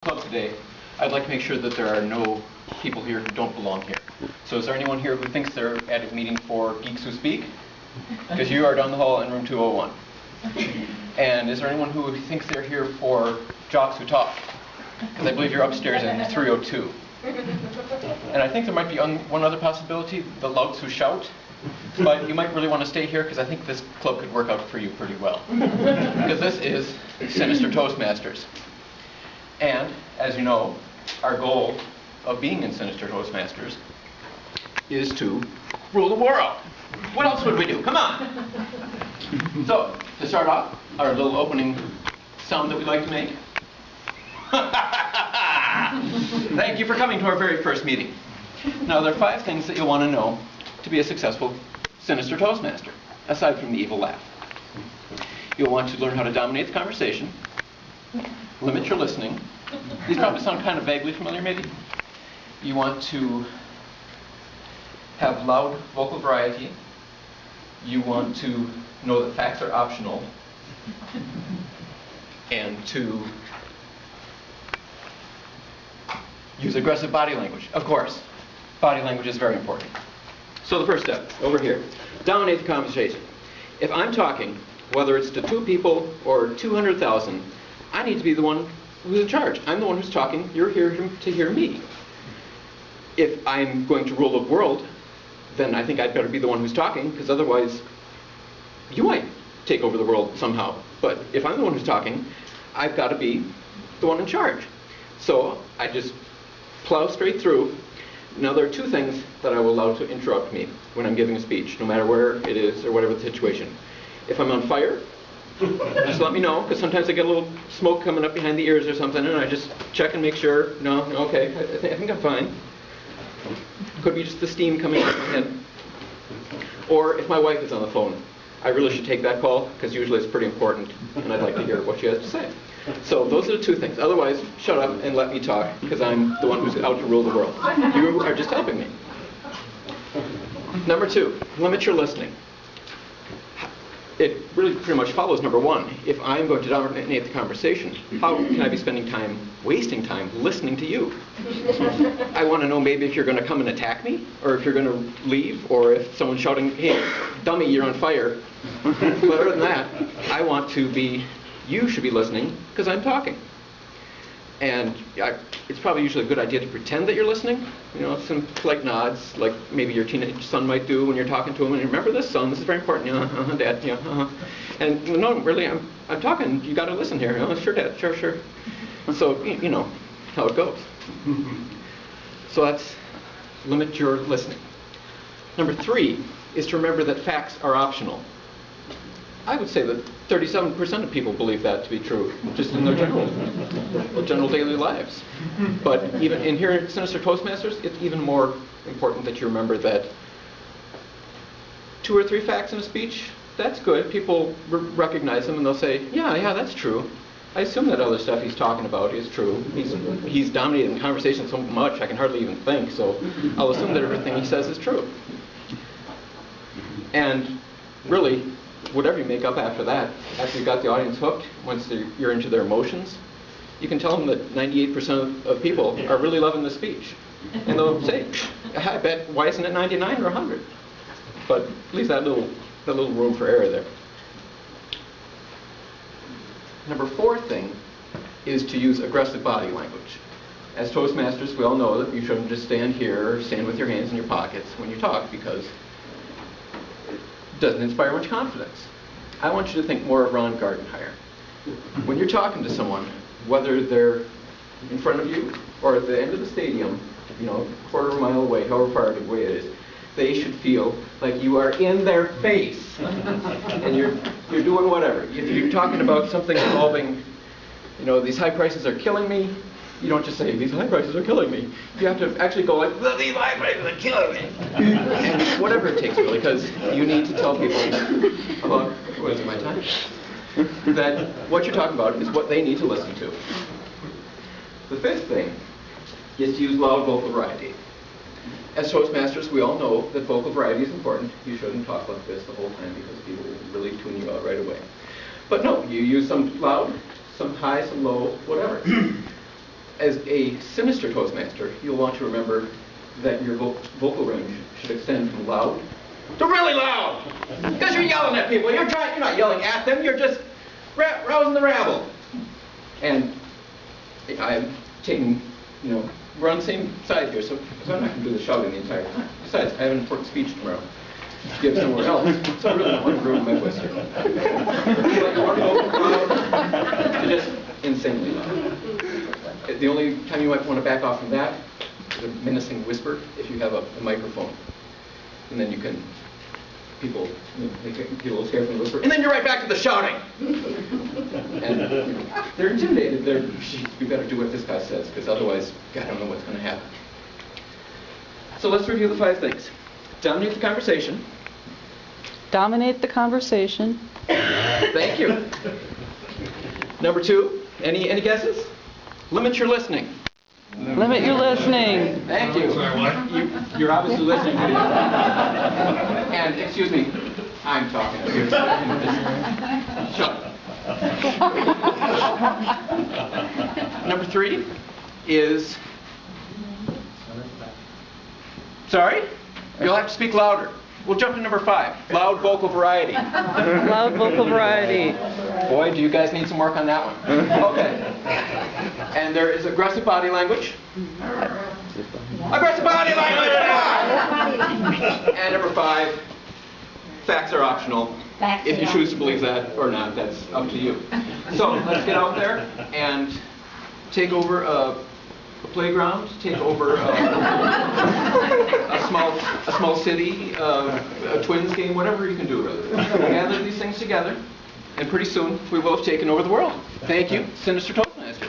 Club today, I'd like to make sure that there are no people here who don't belong here. So is there anyone here who thinks they're at a meeting for Geeks Who Speak? Because you are down the hall in room 201. And is there anyone who thinks they're here for Jocks Who Talk? Because I believe you're upstairs in 302. And I think there might be one other possibility, the Louts Who Shout. But you might really want to stay here because I think this club could work out for you pretty well. Because this is Sinister Toastmasters. And, as you know, our goal of being in Sinister Toastmasters is to rule the world. What else would we do? Come on! So, to start off, our little opening sound that we like to make. Thank you for coming to our very first meeting. Now, there are 5 things that you'll want to know to be a successful Sinister Toastmaster, aside from the evil laugh. You'll want to learn how to dominate the conversation, limit your listening. These probably sound kind of vaguely familiar, maybe. You want to have loud vocal variety. You want to know that facts are optional. And to use aggressive body language. Of course, body language is very important. So the first step, over here, dominate the conversation. If I'm talking, whether it's to 2 people or 200,000, I need to be the one who's in charge. I'm the one who's talking. You're here to hear me. If I'm going to rule the world, then I think I'd better be the one who's talking, because otherwise you might take over the world somehow. But if I'm the one who's talking, I've got to be the one in charge. So I just plow straight through. Now there are 2 things that I will allow to interrupt me when I'm giving a speech, no matter where it is or whatever the situation. If I'm on fire, just let me know, because sometimes I get a little smoke coming up behind the ears or something, and I just check and make sure, no, okay, I think I'm fine. Could be just the steam coming out of my head. Or if my wife is on the phone, I really should take that call, because usually it's pretty important, and I'd like to hear what she has to say. So those are the 2 things. Otherwise, shut up and let me talk, because I'm the one who's out to rule the world. You are just helping me. Number 2, limit your listening. It really pretty much follows number 1. If I'm going to dominate the conversation, how can I be spending time, wasting time, listening to you? I want to know maybe if you're going to come and attack me, or if you're going to leave, or if someone's shouting, hey, dummy, you're on fire. But other than that, I want to be, you should be listening, because I'm talking. And it's probably usually a good idea to pretend that you're listening. You know, some polite nods, like maybe your teenage son might do when you're talking to him. And remember this, son? This is very important. Yeah, Dad. Yeah, And no, really, I'm talking. You got to listen here. Oh, sure, Dad. Sure. So you know how it goes. So that's limit your listening. Number 3 is to remember that facts are optional. I would say that 37% of people believe that to be true, just in their general daily lives. But even in here at Sinister Toastmasters, it's even more important that you remember that 2 or 3 facts in a speech, that's good. People recognize them and they'll say, yeah, that's true. I assume that other stuff he's talking about is true. He's dominating the conversation so much I can hardly even think, so I'll assume that everything he says is true. And really, whatever you make up after that, after you've got the audience hooked, once you're into their emotions, you can tell them that 98% of people are really loving the speech. And they'll say, I bet, why isn't it 99 or 100? But leave that little room for error there. Number 4 thing is to use aggressive body language. As Toastmasters, we all know that you shouldn't just stand here or stand with your hands in your pockets when you talk, because doesn't inspire much confidence. I want you to think more of Ron Gardenhire. When you're talking to someone, whether they're in front of you or at the end of the stadium, you know, quarter of a mile away, however far away it is, they should feel like you are in their face and you're doing whatever. If you're talking about something involving, you know, these high prices are killing me, you don't just say, these high prices are killing me. You have to actually go like, these high prices are killing me. And whatever it takes, really, because you need to tell people about, what is it, my time? That what you're talking about is what they need to listen to. The 5th thing is to use loud vocal variety. As Toastmasters, we all know that vocal variety is important. You shouldn't talk like this the whole time because people will really tune you out right away. But no, you use some loud, some high, some low, whatever. as a sinister Toastmaster, you'll want to remember that your vocal range should extend from loud to really loud. Because you're yelling at people. You're not yelling at them. You're just rousing the rabble. And I'm taking, we're on the same side here, so I'm not going to do the shouting the entire time. Besides, I have an important speech tomorrow to give somewhere else, so I really don't want to ruin my voice here. But you want to go from loud to just insanely loud. The only time you might want to back off from that is a menacing whisper if you have a microphone. And then you can, people get a little scared from the whisper, and then you're right back to the shouting. And they're intimidated. We better do what this guy says, because otherwise, God, I don't know what's going to happen. So let's review the 5 things. Dominate the conversation. Dominate the conversation. Thank you. Number 2, any guesses? Limit your listening. Limit your listening. Thank you. Sorry, what? You're obviously listening to me. And, excuse me, I'm talking. Shut up. Number 3 is... Sorry? You'll have to speak louder. We'll jump to number 5. Loud vocal variety. Loud vocal variety. Boy, do you guys need some work on that one. Okay. And there is aggressive body language. Aggressive body language! Yeah! And number 5, facts are optional. If you choose to believe that or not, that's up to you. So let's get out there and take over a playground, take over a small city, a Twins game, whatever you can do with it. Gather these things together, and pretty soon we will have taken over the world. Thank you, Sinister Toastmasters.